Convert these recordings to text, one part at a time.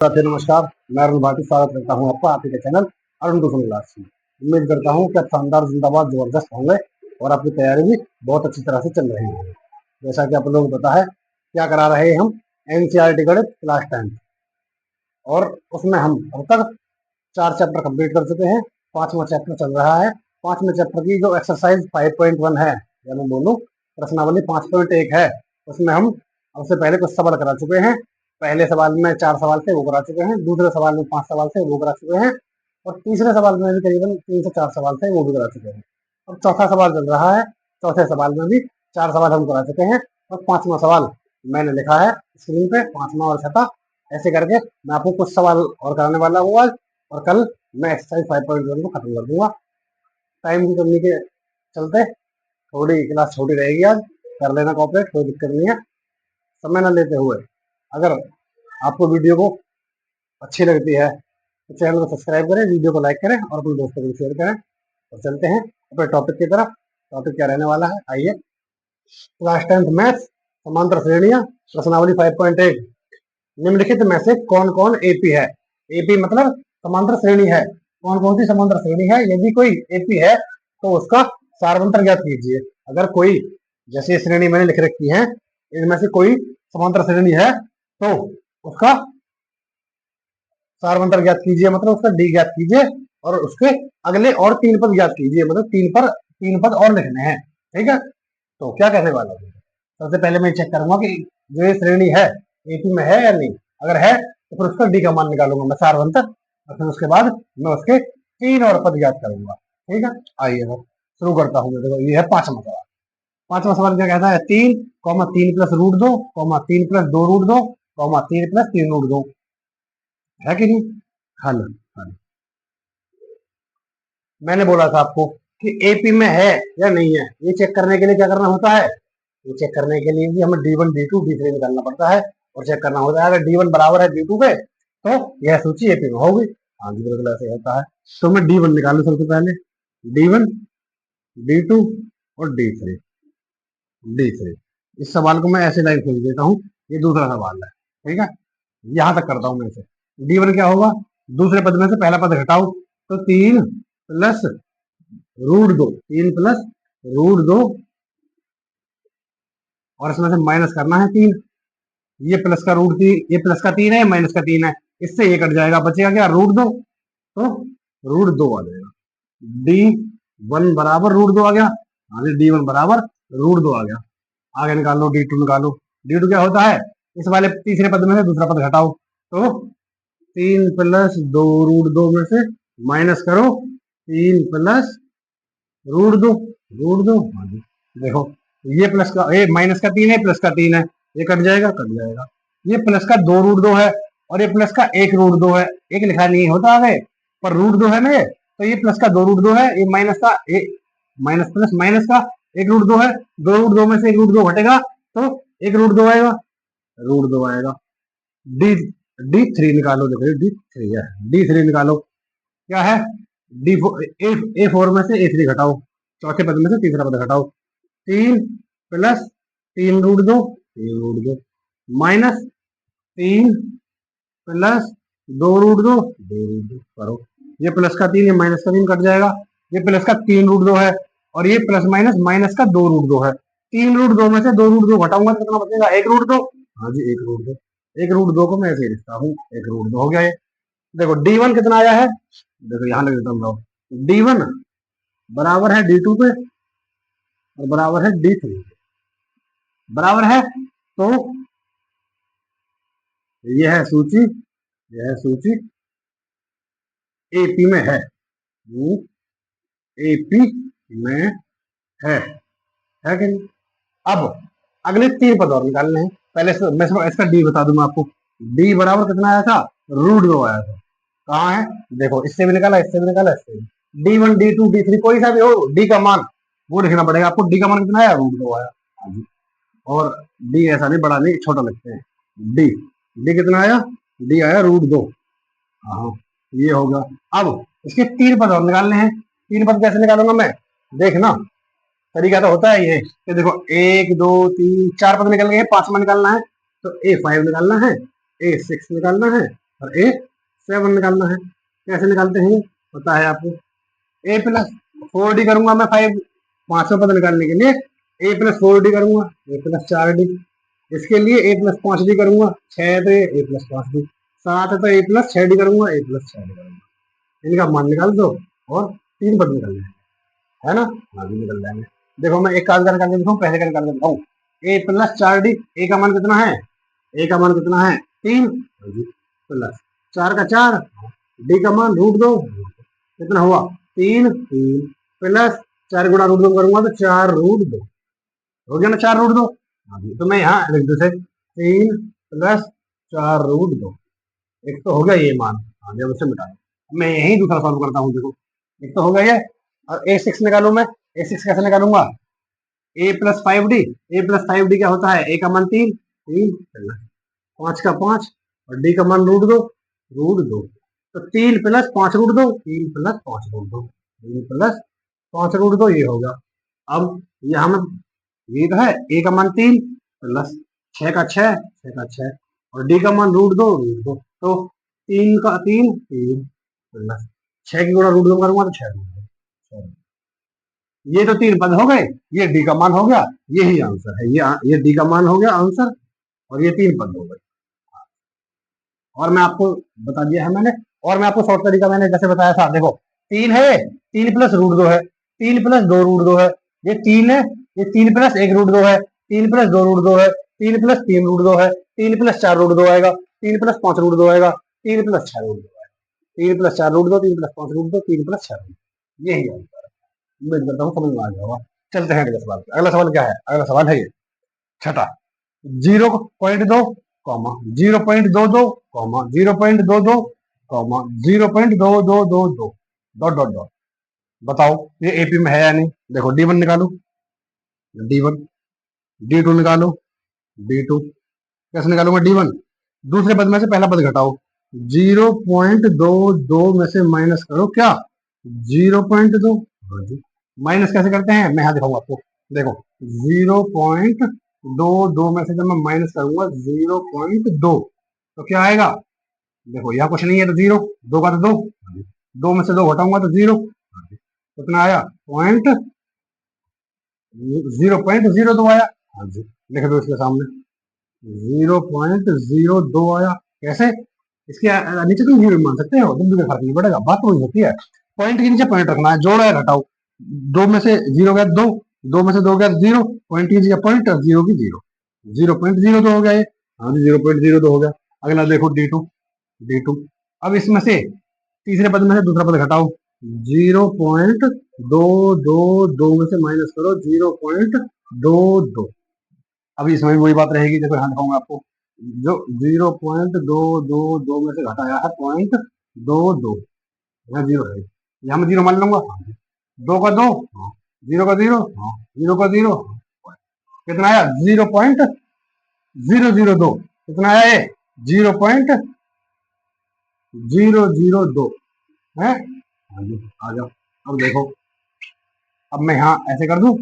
साथियों नमस्कार, मैं अरुण भाटी स्वागत करता हूं आपका आपके चैनल अरुण ट्यूशन क्लास में। उम्मीद करता हूं कि आप शानदार जिंदाबाद जबरदस्त होंगे और आपकी तैयारी भी बहुत अच्छी तरह से चल रही होगी। जैसा कि आप लोगों को पता है क्या करा रहे हैं हम एनसीईआरटी गणित क्लास 10 और उसमें हम अब तक 4 चैप्टर कंप्लीट कर चुके हैं। 5वां चैप्टर चल रहा है। 5वें चैप्टर की जो एक्सरसाइज 5.1 है या मैं बोलूँ प्रश्नावली 5.1 है, उसमें हम सबसे पहले कुछ सवाल करा चुके हैं। पहले सवाल में 4 सवाल से वो करा चुके हैं, दूसरे सवाल में 5 सवाल से वो करा चुके हैं और तीसरे सवाल में भी करीबन 3 से 4 सवाल से वो भी करा चुके हैं। अब चौथा सवाल चल रहा है। चौथे सवाल में भी 4 सवाल हम करा चुके हैं और 5वां सवाल मैंने लिखा है स्क्रीन पे, 5वां और 6वां ऐसे करके मैं आपको कुछ सवाल और कराने वाला हूँ आज, और कल मैं एक्सरसाइज 5.1 को खत्म कर दूंगा। टाइम की कमी के चलते थोड़ी क्लास छोटी रहेगी आज, कर लेना कॉपरेट, कोई दिक्कत नहीं है। समय न लेते हुए अगर आपको वीडियो को अच्छी लगती है तो चैनल को सब्सक्राइब करें, वीडियो को लाइक करें और अपने दोस्तों को शेयर करें। और चलते हैं अपने टॉपिक की तरफ। टॉपिक क्या रहने वाला है, आइए। क्लास 10 मैथ्स समांतर श्रेणियां प्रश्नावली 5.1 निम्नलिखित में से कौन कौन एपी है। एपी मतलब समांतर श्रेणी है। कौन कौन सी समांतर श्रेणी है? यदि कोई एपी है तो उसका सार्वंतर ज्ञात कीजिए। अगर कोई, जैसे श्रेणी मैंने लिख रखी है, इनमें से कोई समांतर श्रेणी है तो उसका सार्वंतर ज्ञात कीजिए, मतलब उसका डी ज्ञात कीजिए और उसके अगले और 3 पद ज्ञात कीजिए, मतलब 3 पद और लिखने हैं। ठीक है, तो क्या कहने वाला हूँ, सबसे पहले मैं चेक करूंगा कि जो ये श्रेणी है एपी में है या नहीं। अगर है तो फिर उसका डी का मान निकालूंगा मैं सार्वंतर, और फिर उसके बाद मैं उसके 3 और पद ज्ञात करूंगा। ठीक है, आइए मैं शुरू करता हूँ। देखो ये है 5वां सवाल। 5वां सवाल क्या कहता है? 3 plus root 2 3 plus 2 root 2 3 plus 3 root 2 है कि नहीं? हल हल मैंने बोला था आपको कि एपी में है या नहीं है। ये चेक करने के लिए क्या करना होता है? ये चेक करने के लिए भी हमें D1 D2 D3 निकालना पड़ता है और चेक करना होता है। अगर D1 बराबर है D2 के तो यह सूची एपी में होगी। हाँ जी, बिल्कुल ऐसे होता है। तो मैं D1 निकालू सबसे पहले। D1 D2 और D3। इस सवाल को मैं ऐसे लाइन खोल देता हूँ। ये दूसरा सवाल है। ठीक है, यहां तक करता हूं मैं इसे। D1 क्या होगा? दूसरे पद में से पहला पद घटाओ तो 3 प्लस रूट 2, 3 प्लस रूट 2 और इसमें से माइनस करना है 3। ये प्लस का रूट 3, ये प्लस का 3 है, माइनस का 3 है, इससे ये कट जाएगा, बचेगा क्या? रूट 2। तो रूट 2 आ जाएगा। D1 बराबर रूट 2 आ गया। हाँ जी, D1 बराबर रूट 2 आ गया। आगे निकालो D2 निकालो। D2 क्या होता है? इस वाले तीसरे पद में से दूसरा पद घटाओ तो 3 प्लस 2 रूट 2 में से माइनस करो 3 प्लस रूट 2। हाँ जी, देखो ये प्लस का, ये माइनस का 3 है, प्लस का 3 है, ये कट जाएगा, कट जाएगा। ये प्लस का 2 रूट 2 है और ये प्लस का 1 रूट 2 है। एक लिखा नहीं होता आगे, पर रूट 2 है ना ये, तो ये प्लस का 2 रूट 2 है, ये माइनस का माइनस प्लस माइनस का 1 रूट 2 है। 2 रूट 2 में से 1 रूट 2 घटेगा तो 1 रूट 2 आएगा, रूट 2 आएगा। डी D3 निकालो। देखो D3 है, D3 निकालो। क्या है? A4 में से A3 घटाओ, चौथे पद में से तीसरा पद घटाओ। 3 plus 3 root 2, 3 root 2 minus 3 plus 2 root 2, 2 root 2 करो। ये प्लस का 3, ये माइनस का 3 कट जाएगा। ये प्लस का 3 रूट 2 है और ये प्लस माइनस माइनस का 2 रूट 2 है। 3 रूट 2 में से 2 रूट 2 घटाऊंगा तो कितना बचेगा? 1 रूट 2। हाँ जी, 1 रूट 2। 1 रूट 2 को मैं ऐसे ही लिखता हूँ, 1 रूट 2 हो गया ये। देखो D1 कितना आया है? देखो यहां लग देता हूँ। D1 बराबर है D2 पे और बराबर है D3 बराबर है। तो यह है सूची, यह सूची एपी में है। एपी में है कि नहीं? अब अगले 3 पद और निकालने हैं। पहले मैं इसका डी बता दूंगा आपको। डी बराबर कितना आया था? रूट 2 आया था। कहाँ है? देखो, इससे भी निकाला, इससे भी निकाला, इससे भी। D1 D2 D3 कोई सा भी हो, डी का मान वो लिखना पड़ेगा आपको। डी का मान कितना आया? रूट 2 आया। हाँ जी, और डी ऐसा नहीं, बड़ा नहीं, छोटा लिखते हैं। डी डी कितना आया? डी आया रूट 2। हाँ, ये होगा। अब इसके 3 पद और निकालने हैं। 3 पद कैसे निकालूंगा मैं? देखना, तरीका तो होता है ये कि देखो 1 2 3 4 पद निकल गए, 5वां निकालना है तो A5 निकालना है, A6 निकालना है और A7 निकालना है। कैसे निकालते हैं पता है आपको। A+4D करूंगा मैं 5वां पद निकालने के लिए A+4D करूंगा, A+4D। इसके लिए A+5D करूंगा, 6 है तो A+5D, 7 है तो A+6D करूंगा, A+6D करूंगा। इनका मान निकाल दो और 3 पद निकालने है ना। हाँ जी निकल जाएंगे। देखो मैं एक काज करके दिखाऊं, पहले करके दिखाऊं। A+4D, ए का मान कितना है, ए का मान कितना है 3, प्लस 4 का 4, डी का मान √2, कितना हुआ 3, प्लस 4 गुणा √2 करूंगा तो 4√2 हो गया ना, 4√2। तो मैं यहाँ लिख दू से 3 प्लस 4√2, एक तो हो गया ये मान। जब उसे मिटा मैं यही दूसरा सॉल्व करता हूँ। देखो एक तो हो गया ये, और A6 निकालू मैं। A6 कैसे निकालूंगा, A+5D, A+5D क्या होता है, ए का मान 3, 5 का 5 और डी का मान √2, तो 3 प्लस 5√2, 3 प्लस 5√2, 3 प्लस 5√2 ये होगा। अब यहाँ में ये तो है, ए का मान 3 प्लस 6 का 6, 6 का 6 और डी का मान √2, तो 3 का 3, 3 प्लस 6 की गुणा √2 करूंगा तो 6। ये तो 3 पद हो गए, ये डी का मान हो गया, यही आंसर है। ये डी का मान हो गया आंसर, और ये 3 पद हो गए। और मैं आपको बता दिया है मैंने, और मैं आपको शॉर्ट तरीका मैंने जैसे बताया था। देखो 3 है, 3 प्लस √2 है, 3 प्लस 2 √2 है, ये 3 है, ये 3 प्लस 1 √2 है, 3 प्लस 2 √2 है, 3 प्लस 3 √2 है, 3 प्लस 4 √2 आएगा, 3 प्लस 5 √2 आएगा, 3 प्लस 6 √2 आएगा, 3 प्लस 4 √2, 3 प्लस 5 √2, 3 प्लस 6 यही आंसर है। उम्मीद करता हूँ समझ में आ गया होगा। चलते हैं अगले सवाल पे। अगला सवाल क्या है, अगला सवाल है ये छठा, 0.2 comma 0.22 comma 0.22 comma 0.2222 dot dot dot. बताओ ये एपी में है या नहीं। देखो D1 निकालो, D1, D2 निकालो, D2। कैसे निकालूंगा D1, दूसरे पद में से पहला पद घटाओ, 0.22 में से माइनस करो क्या 0.2। माइनस कैसे करते हैं मैं यहाँ दिखाऊंगा आपको। देखो 0.22 में से जब मैं माइनस करूंगा 0.2 तो क्या आएगा। देखो यहाँ कुछ नहीं है तो 0, 2 का तो 2, 2 में से 2 घटाऊंगा तो 0, कितना आया 0.02 आया। हाँ जी लिख दो इसके सामने 0.02 आया। कैसे, इसके नीचे तुम 0 मान सकते हो, बिंदु का फर्क नहीं पड़ेगा, बात वही होती है। पॉइंट के नीचे पॉइंट रखना है, जोड़ो या घटाओ। 2 में से 0 गया 2, 2 में से 2 गया 0, पॉइंट की जगह पॉइंट और 0 की 0, 0.02 हो गया ये। हाँ जी 0.02 हो गया। अगला देखो D2, D2 अब इसमें से तीसरे पद में से दूसरा पद घटाओ, 0.222 में से माइनस करो 0.22। अभी इसमें भी वही बात रहेगी। देखो यहाँ दिखाऊंगा आपको, जो 0.222 में से घटाया है 0.22, यहाँ 0 है, यहाँ मैं 0 मान लूंगा। 2 का 2, 0 का 0, 0 का 0, कितना आया 0.002, कितना आया ये 0.002 है। आ जाओ अब देखो, अब मैं यहाँ ऐसे कर दूं,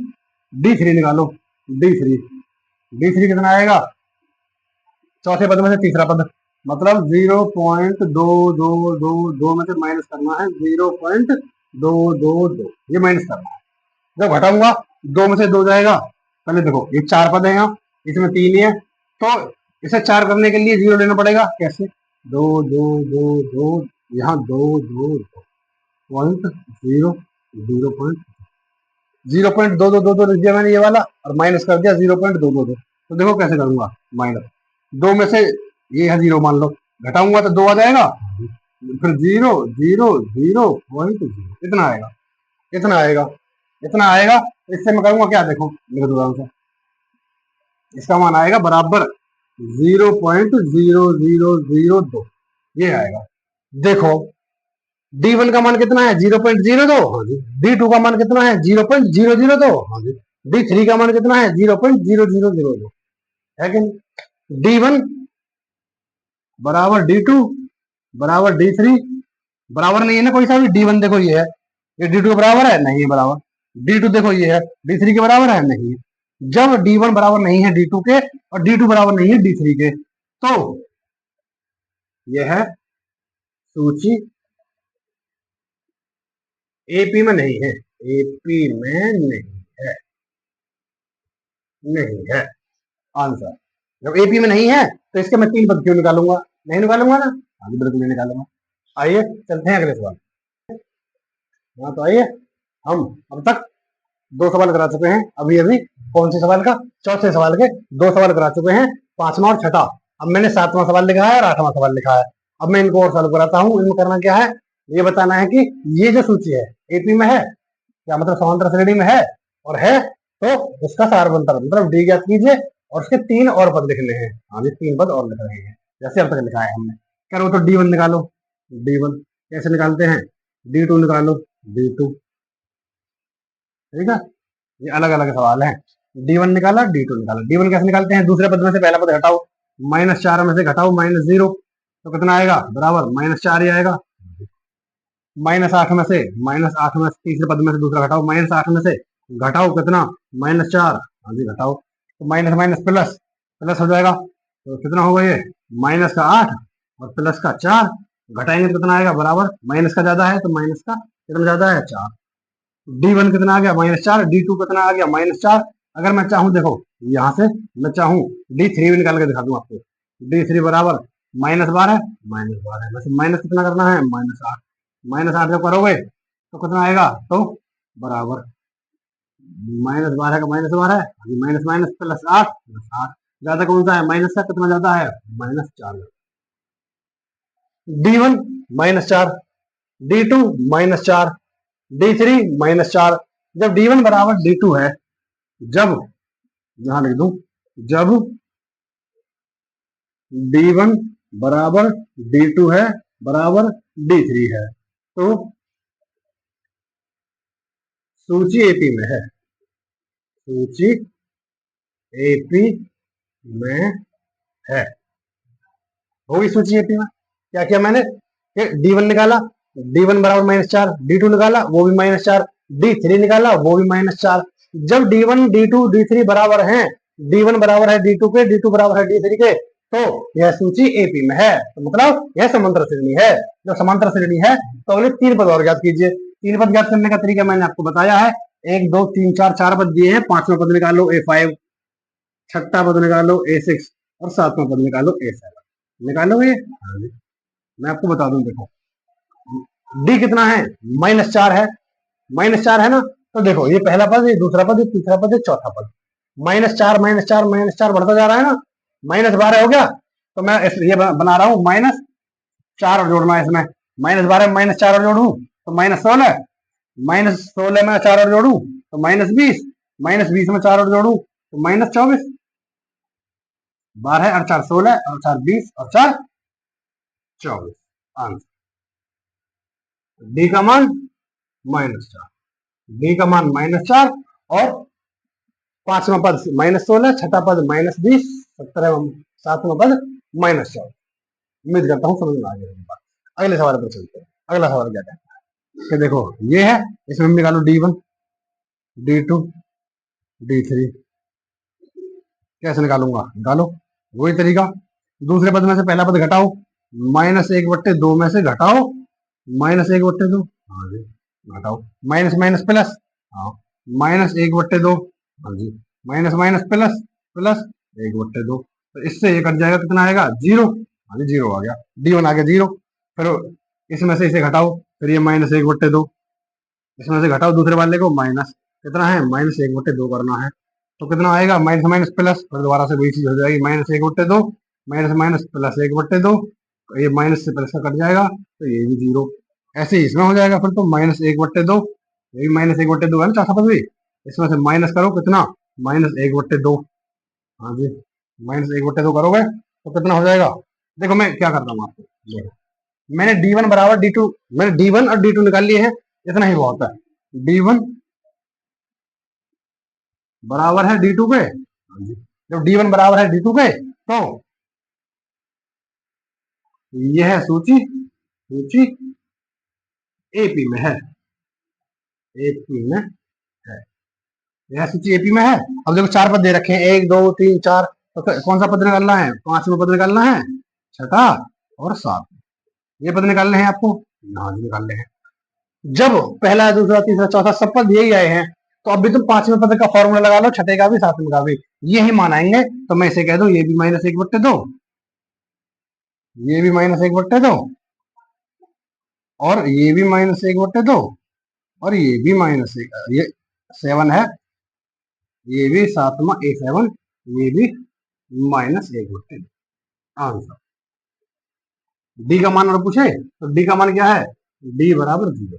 D3 निकालो, D3, D3 कितना आएगा, चौथे पद में से तीसरा पद, मतलब 0.2222 में से माइनस करना है 0.222, ये माइनस करना है। जब घटाऊंगा 2 में से 2 जाएगा। पहले देखो ये 4 पद है, यहाँ इसमें 3 ही है, तो इसे 4 करने के लिए 0 लेना पड़ेगा। कैसे, 2 2 2 2, यहाँ 2 2 पॉइंट 0 0.2222 लिख दिया मैंने ये वाला, और माइनस कर दिया 0.222। तो देखो कैसे करूंगा, माइनस 2 में से ये है 0 मान लो, घटाऊंगा तो 2 आ जाएगा, फिर 0 0 0.0, इतना आएगा, इतना आएगा, इतना आएगा। इससे मैं करूंगा क्या, देखो लिख दो आंसर, इसका मान आएगा बराबर 0.0002, ये आएगा। देखो D1 का मान कितना है 0.02, हाँ जी। D2 का मान कितना है 0.002, हाँ जी। D3 का मान कितना है 0.0002, है कि नहीं। D1 बराबर D2 बराबर D3, बराबर नहीं है ना कोई सा भी। D1 देखो ये है, ये D2 के बराबर है, नहीं है बराबर। D2 देखो ये है, D3 के बराबर है, नहीं है। जब D1 बराबर नहीं है D2 के और D2 बराबर नहीं है D3 के, तो ये है सूची एपी में नहीं है, एपी में नहीं है, नहीं है आंसर। जब एपी में नहीं है तो इसके मैं 3 पद क्यों निकालूंगा, नहीं निकालूंगा ना, आगे बिल्कुल नहीं निकालूंगा। आइए चलते हैं अगले सवाल। हाँ तो आइए, हम अब तक 2 सवाल करा चुके हैं, अभी अभी कौन से सवाल का, चौथे सवाल के 2 सवाल करा चुके हैं, 5वां और छठा। अब मैंने 7वां सवाल लिखा है और 8वां सवाल लिखा है। अब मैं इनको और सॉल्व कराता हूँ। इनमें करना क्या है, ये बताना है कि ये जो सूची है एपी में है, क्या मतलब समांतर श्रेणी में है, और है तो उसका सारवंतर मतलब डी ज्ञात कीजिए और उसके 3 और पद लिखने हैं। हाँ जी 3 पद और लिख रहे हैं, जैसे अब तक लिखा है हमने। करो तो D1 निकालो, D1 कैसे निकालते हैं, D2 निकालो, D2। ठीक है, ये अलग अलग सवाल है। D1 निकाला, D2 निकाला। D1 कैसे निकालते हैं, दूसरे पद में से पहला पद घटाओ, -4 में से घटाओ -0 तो कितना आएगा, बराबर -4 ही आएगा। -8 में से, -8 में से तीसरे पद में से दूसरा घटाओ, -8 में से घटाओ कितना, -4। हाँ जी घटाओ, तो माइनस माइनस प्लस, प्लस हो जाएगा तो कितना होगा ये, माइनस का 8 और प्लस का 4। घटाएंगे तो कितना आएगा, बराबर, माइनस का ज्यादा है तो माइनस का कितना ज्यादा है, 4। D1 कितना आ गया, -4। D2 कितना आ गया, -4। अगर मैं चाहूं, देखो यहां से मैं चाहूं D3 भी निकाल के दिखा दूं आपको। D3 बराबर -12, -12 वैसे माइनस कितना करना है, -8। -8 जब करोगे तो कितना आएगा, तो बराबर -12 का -12, माइनस माइनस प्लस 8, प्लस 8। ज्यादा कौन सा है, माइनस का कितना ज्यादा है, -4। D1 -4, D2 -4, D3 -4। जब D1 बराबर D2 है, जब, यहां लिख दूं, जब D1 बराबर D2 है, बराबर D3 है, तो सूची एपी में है, सूची एपी में है। होगी सूची एपी में। क्या किया मैंने, D1 निकाला, D1 बराबर -4, D2 निकाला वो भी -4, D3 निकाला वो भी -4। जब D1 D2 D3 बराबर हैं, D1 बराबर है D2 के, D2 बराबर है D3 के, तो यह सूची एपी में है, तो मतलब यह समांतर श्रेणी है। जब समांतर श्रेणी है तो अगले 3 पद और ज्ञात कीजिए। 3 पद ज्ञात करने का तरीका मैंने आपको बताया है, 1 2 3 4 4 पद दिए हैं, 5वां पद निकालो A5, छठा पद निकालो A6 और 7वां पद निकालो A7। निकालोगे, हाँ जी मैं आपको बता दूं, देखो डी कितना है, -4 है, -4 है ना, तो देखो ये पहला पद, ये दूसरा पद, ये तीसरा पद, ये चौथा पद, -4 -4 -4 बढ़ता जा रहा है ना, -12 हो गया। तो मैं ये बना रहा हूँ -4 और जोड़ना है इसमें, -12 में -4 और जोड़ू तो -16, -16 में 4 और जोड़ू तो -20, -20 में 4 और जोड़ू तो -24। 12 और 4 16 और 4 20 और 4 24। आंसर डी का मान -4, डी का मान -4 और 5वां पद -16, छठा पद -20, 17वां 7वां पद -14। उम्मीद करता हूँ समझ में आ गया। अगले सवाल पर चलते हैं। अगला सवाल क्या कहता है कि देखो ये है, इसमें हम निकालो D1 D2 D3। कैसे निकालूंगा, निकालो वही तरीका, दूसरे पद में से पहला पद घटाओ, -1/2 में से घटाओ -1/2। हाँ जी घटाओ, माइनस माइनस प्लस, हाँ -1/2। हाँ जी माइनस माइनस प्लस, प्लस 1/2। तो इससे ये कट जाएगा, कितना आएगा, 0। हाँ जी 0 आ गया, D1 आ गया 0। फिर इसमें से इसे घटाओ, फिर ये -1/2, इसमें से घटाओ दूसरे वाले को, माइनस कितना है, -1/2 करना है। तो कितना आएगा, माइनस माइनस प्लस, फिर दोबारा से वही चीज हो जाएगी, -1/2, माइनस माइनस प्लस 1/2। ये माइनस से प्लस का कट जाएगा तो ये भी 0। ऐसे ही इसमें हो जाएगा फिर, तो -1/2, ये -1/2 है ना चौथा पद भी, इसमें से माइनस करो कितना, -1/2। हाँ जी -1/2 करोगे तो कितना हो जाएगा। देखो मैं क्या करता हूँ आपको, देखो मैंने D1 बराबर D2, मैंने D1 और D2 निकाल लिए हैं, इतना ही बहुत है। D1 बराबर है D2 के, हाँ जी जब D1 बराबर है D2 के, तो यह है सूची, सूची एपी में है, एपी में है, यह सूची एपी में है। अब देखो 4 पद दे रखे हैं, 1 2 3 4, तो कौन सा पद निकालना है, 5वां पद निकालना है, छठा और 7। ये पद निकालने हैं आपको, हाँ जी निकालने हैं। जब पहला दूसरा तीसरा चौथा सब पद यही आए हैं, तो अब भी तुम पांचवें पद का फॉर्मूला लगा लो, छठे का भी सातवें का भी, यही मान आएंगे। तो मैं इसे कह दूं ये भी -1/2, ये भी -1/2, और ये भी -1/2, और ये भी -1, ये 7 है, ये भी सातवां A7, ये भी -1/2। आंसर डी का मान और पूछे तो डी का मान क्या है, डी बराबर 0,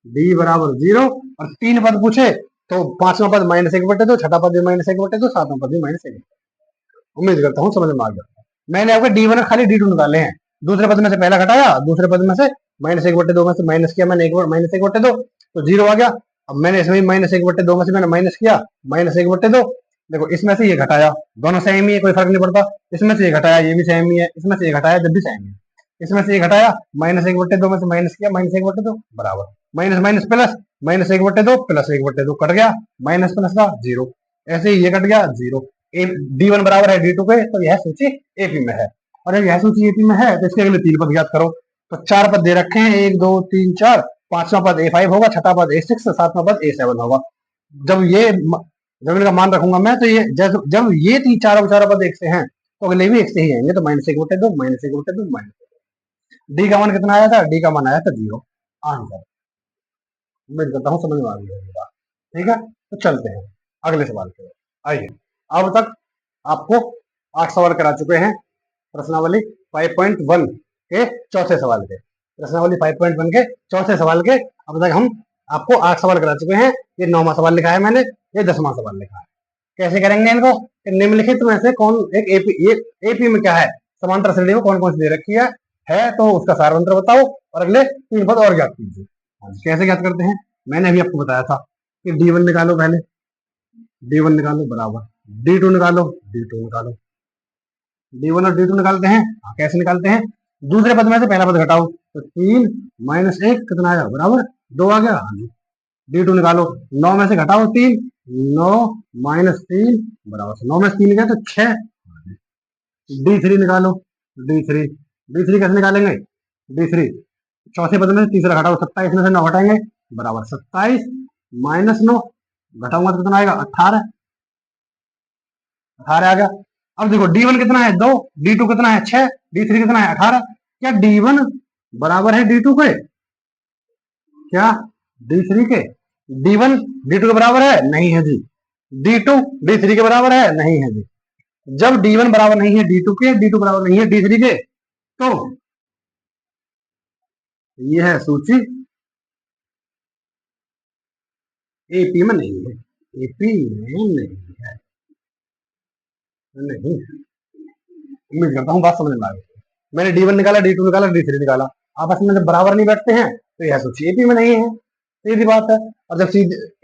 डी बराबर 0। और तीन पद पूछे तो पांचवा पद -1/2, छठा पद भी -1/2, सातवां पद भी -1। उम्मीद करता हूँ समझ में आ गया। मैंने आपके D1 और खाली D2 निकाले हैं। दूसरे पद में से पहला घटाया, दूसरे पद में से -1/2 में से माइनस किया मैंने, एक बार -1/2 तो 0 आ गया। अब मैंने इसमें भी -1/2 में से मैंने माइनस किया -1/2। देखो इसमें से ये घटाया, दोनों सेम ही है, कोई फर्क नहीं पड़ता। इसमें से ये घटाया, ये भी सेम ही है। इसमें से ये घटाया, जब भी सेम है। इसमें से ये घटाया, -1/2 में से माइनस किया, -1/2 बराबर minus minus plus, -1/2 plus 1/2 cut गया, माइनस प्लस का 0। ऐसे ही ये कट गया 0। D1 बराबर है D2 के, तो यह सूची एपी में है। और जब यह सूची एपी में है तो इसके अगले तीन पद याद करो। तो चार पद दे रखे हैं, 1 2 3 4। पांचवा पद A5 होगा, छठा पद A6, सातवां पद A7 होगा। जब इनका मान रखूंगा मैं, तो ये जब ये चारों पद एक से हैं, तो अगले भी एक से ही आएंगे। तो -1/2, -1/2, डी का मान कितना आया था, डी का मान आया था 0। आंसर उम्मीद करता हूँ समझ में आ गई होगी बात। ठीक है, तो चलते हैं अगले सवाल पे। आइए, अब तक आपको 8 सवाल करा चुके हैं प्रश्नावली 5.1 के चौथे सवाल के। प्रश्नावली 5.1 के चौथे सवाल के अब तक हम आपको 8 सवाल करा चुके हैं। ये 9वां सवाल लिखा है मैंने, ये 10वां सवाल लिखा है। कैसे करेंगे इनको, निम्नलिखित में से कौन एक एपी में क्या है, समांतर श्रेणी में कौन कौन सी दे रखी है तो उसका सार मंत्र बताओ और अगले तीन पद और ज्ञात कीजिए। कैसे ज्ञात करते हैं, मैंने अभी आपको बताया था कि D1 निकालो, पहले D1 निकालो बराबर D2 निकालो, D2 निकालो, D1 और D2 निकालते हैं। कैसे निकालते हैं, दूसरे पद में से पहला पद घटाओ, तो 3 -1 कितना आया, बराबर 2 आ गया। हाँ जी, D2 निकालो, 9 में से घटाओ 3, 9 -3 बराबर 9 में से 3 गया तो 6। D3 निकालो, D3 D3 कैसे निकालेंगे, D3 चौथे पद में से तीसरा घटाओ, 27 में से 9 घटाएंगे बराबर 27 -9 घटाऊंगा तो कितना आएगा, 18 आ गया। अब देखो D1 कितना है 2, D2 कितना है 6, D3 कितना है 18। क्या D1 बराबर है D2 के, क्या D3 के, D1 D2 के बराबर है, नहीं है जी। D2 D3 के बराबर है, नहीं है जी। जब D1 बराबर नहीं है D2 के, D2 बराबर नहीं है D3 के, तो यह है सूची एपी में नहीं है, एपी में नहीं है, नहीं। उम्मीद करता हूँ बात समझ में आ गई। मैंने D1 निकाला, D2 निकाला, D3 निकाला, आपस में जब बराबर नहीं बैठते हैं तो यह सूची एपी में नहीं है, सीधी बात है। और जब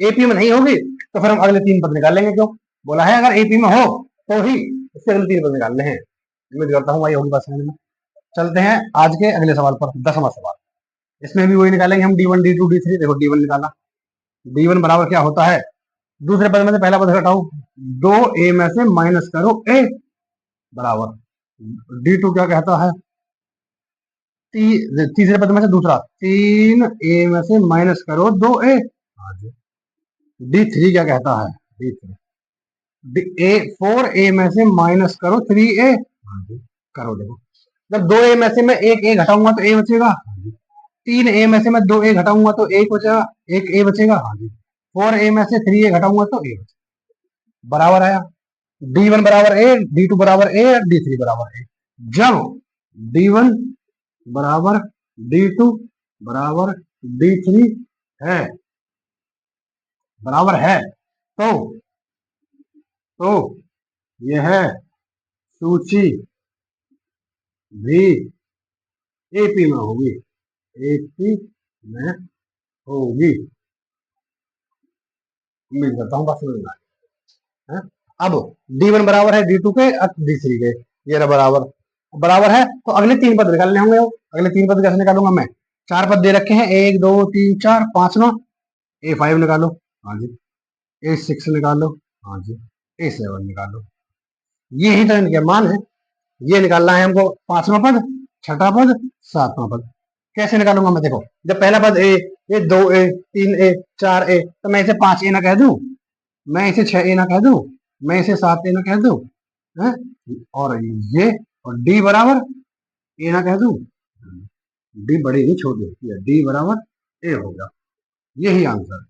एपी में नहीं होगी तो फिर हम अगले तीन पद निकालेंगे, क्यों बोला है अगर एपी में हो तो ही इससे अगले तीन पद निकालने हैं। उम्मीद करता हूँ वही होगी बात समझ में। चलते हैं आज के अगले सवाल पर, 10वां सवाल। इसमें भी वही निकालेंगे हम, D1 D2 D3। देखो D1 निकाला, D1 बराबर क्या होता है, दूसरे पद में से पहला पद घटाओ, 2a में से माइनस करो a बराबर D2 क्या कहता है, तीसरे पद में से दूसरा 3a में से माइनस करो 2a। D3 क्या कहता है, D3 4a में से माइनस करो 3a। करो, देखो जब 2a में से मैं एक a घटाऊंगा तो a बचेगा, 3a में से मैं 2a घटाऊंगा तो एक बचेगा, एक a बचेगा। 4a में से 3a घटाऊंगा तो a बराबर आया। D1 बराबर a, D2 बराबर a, D3 बराबर a। जब D1 बराबर D2 बराबर D3 है, बराबर है, तो यह सूची भी एपी में होगी, एपी में होगी। उम्मीद करता हूँ बात समझ में है। अब D1 बराबर है D2 के, D3 के, ये रहा बराबर, बराबर है तो अगले तीन पद निकालने होंगे। अगले तीन पद कैसे निकालूंगा मैं, चार पद दे रखे हैं, 1 2 3 4, पांचवा A5 निकालो, हाँ जी, A6 निकालो, हाँ जी, A7 निकालो। ये ही तो इनके मान है, ये निकालना है हमको, पांचवा पद, छठा पद, सातवां पद कैसे निकालूंगा मैं? देखो, जब पहला पद ए 2 ए 3 ए 4 ए, तो मैं इसे 5 ए ना कह दूं, मैं इसे 6 ए ना कह दूं, मैं इसे 7 ए ना कह दूं, है? और ये और डी बराबर ए ना कह दूं, डी बड़ी नहीं छोटी होती है, डी बराबर ए हो गया। यही आंसर,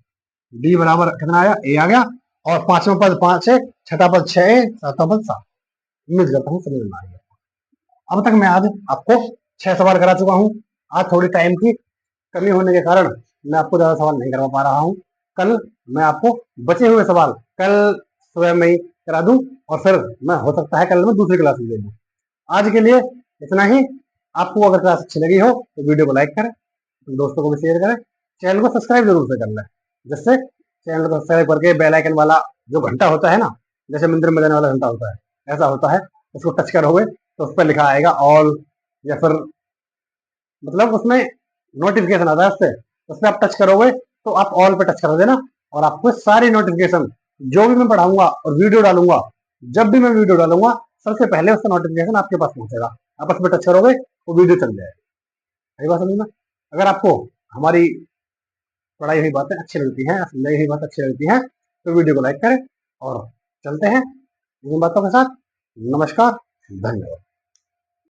डी बराबर कितना आया? ए आ गया। और पांचवा पद 5 है, छठा पद 6 है, सातवां पद 7। उम्मीद करता हूँ समझ में आ गया। अब तक मैं आज आपको 6 सवाल करा चुका हूँ। आज थोड़ी टाइम की कमी होने के कारण मैं आपको ज्यादा सवाल नहीं करवा पा रहा हूँ। कल मैं आपको बचे हुए सवाल कल सुबह में ही करा दूं, और फिर मैं हो सकता है कल मैं दूसरी क्लास में ले लूँ। आज के लिए इतना ही। आपको अगर क्लास अच्छी लगी हो तो वीडियो को लाइक करें, दोस्तों को भी शेयर करें, चैनल को सब्सक्राइब जरूर से कर लें, जिससे चैनल को सब्सक्राइब करके बेल आइकन वाला जो घंटा होता है ना, जैसे मंदिर में देने वाला घंटा होता है, ऐसा होता है, उसको टच करोगे तो उस पर लिखा आएगा ऑल, या फिर मतलब उसमें नोटिफिकेशन आता है उससे, उस पर आप टच करोगे तो आप ऑल पे टच कर देना, और आपको सारी नोटिफिकेशन जो भी मैं पढ़ाऊंगा और वीडियो डालूंगा, जब भी मैं वीडियो डालूंगा सबसे पहले उसका नोटिफिकेशन आपके पास पहुंचेगा। आप उस पर टच करोगे वो वीडियो चल जाएगा। सही बात समझना। अगर आपको हमारी पढ़ाई हुई बातें अच्छी लगती हैं, समझाई हुई बातें अच्छी लगती हैं, तो वीडियो को लाइक करें, और चलते हैं इन बातों के साथ। नमस्कार, धन्यवाद।